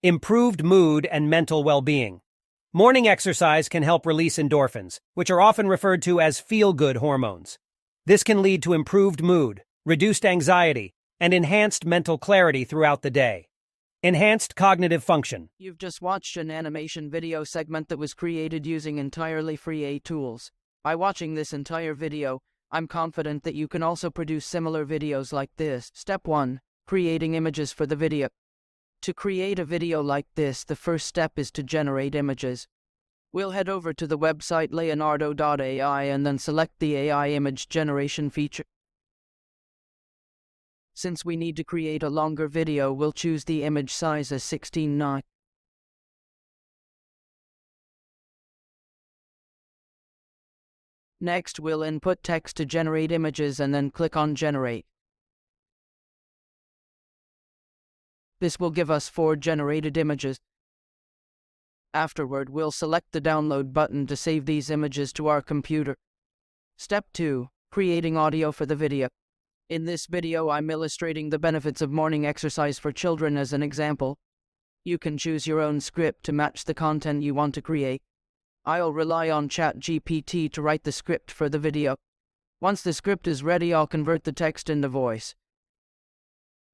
Improved mood and mental well-being. Morning exercise can help release endorphins, which are often referred to as feel-good hormones. This can lead to improved mood, reduced anxiety, and enhanced mental clarity throughout the day. Enhanced cognitive function. You've just watched an animation video segment that was created using entirely free AI tools. By watching this entire video, I'm confident that you can also produce similar videos like this. Step 1. Creating images for the video. To create a video like this, the first step is to generate images. We'll head over to the website leonardo.ai and then select the AI image generation feature. Since we need to create a longer video, we'll choose the image size as 16:9. Next, we'll input text to generate images and then click on Generate. This will give us 4 generated images. Afterward, we'll select the download button to save these images to our computer. Step 2. Creating audio for the video. In this video, I'm illustrating the benefits of morning exercise for children as an example. You can choose your own script to match the content you want to create. I'll rely on ChatGPT to write the script for the video. Once the script is ready, I'll convert the text into voice.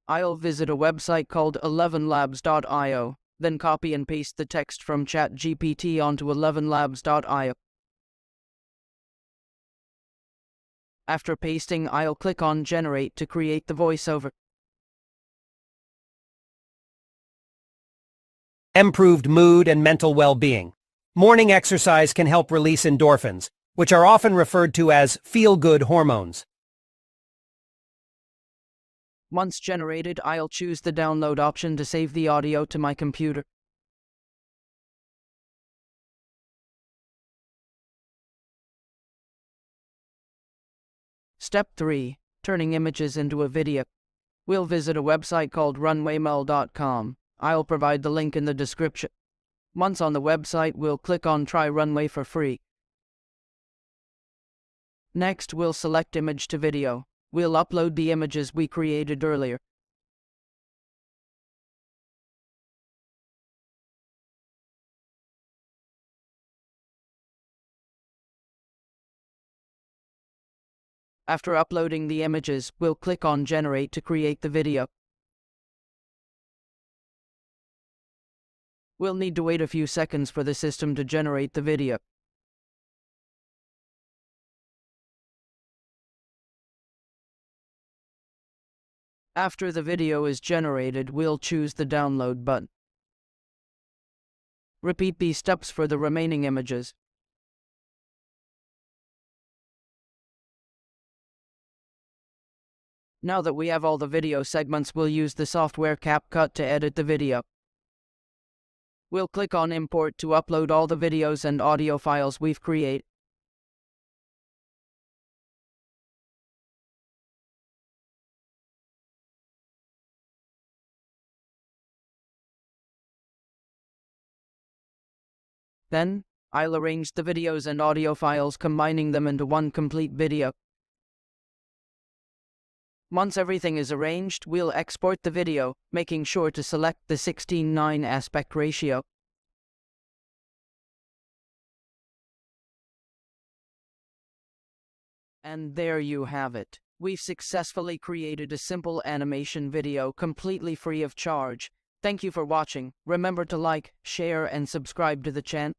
I'll visit a website called 11labs.io, then copy and paste the text from ChatGPT onto 11labs.io. After pasting, I'll click on Generate to create the voiceover. Improved mood and mental well-being. Morning exercise can help release endorphins, which are often referred to as feel-good hormones. Once generated, I'll choose the download option to save the audio to my computer. Step 3. Turning images into a video. We'll visit a website called runwaymel.com. I'll provide the link in the description. Once on the website, we'll click on Try Runway for free. Next, we'll select Image to Video. We'll upload the images we created earlier. After uploading the images, we'll click on Generate to create the video. We'll need to wait a few seconds for the system to generate the video. After the video is generated, we'll choose the download button. Repeat these steps for the remaining images. Now that we have all the video segments, we'll use the software CapCut to edit the video. We'll click on Import to upload all the videos and audio files we've created. Then, I'll arrange the videos and audio files, combining them into one complete video. Once everything is arranged, we'll export the video, making sure to select the 16:9 aspect ratio. And there you have it. We've successfully created a simple animation video completely free of charge. Thank you for watching. Remember to like, share, and subscribe to the channel.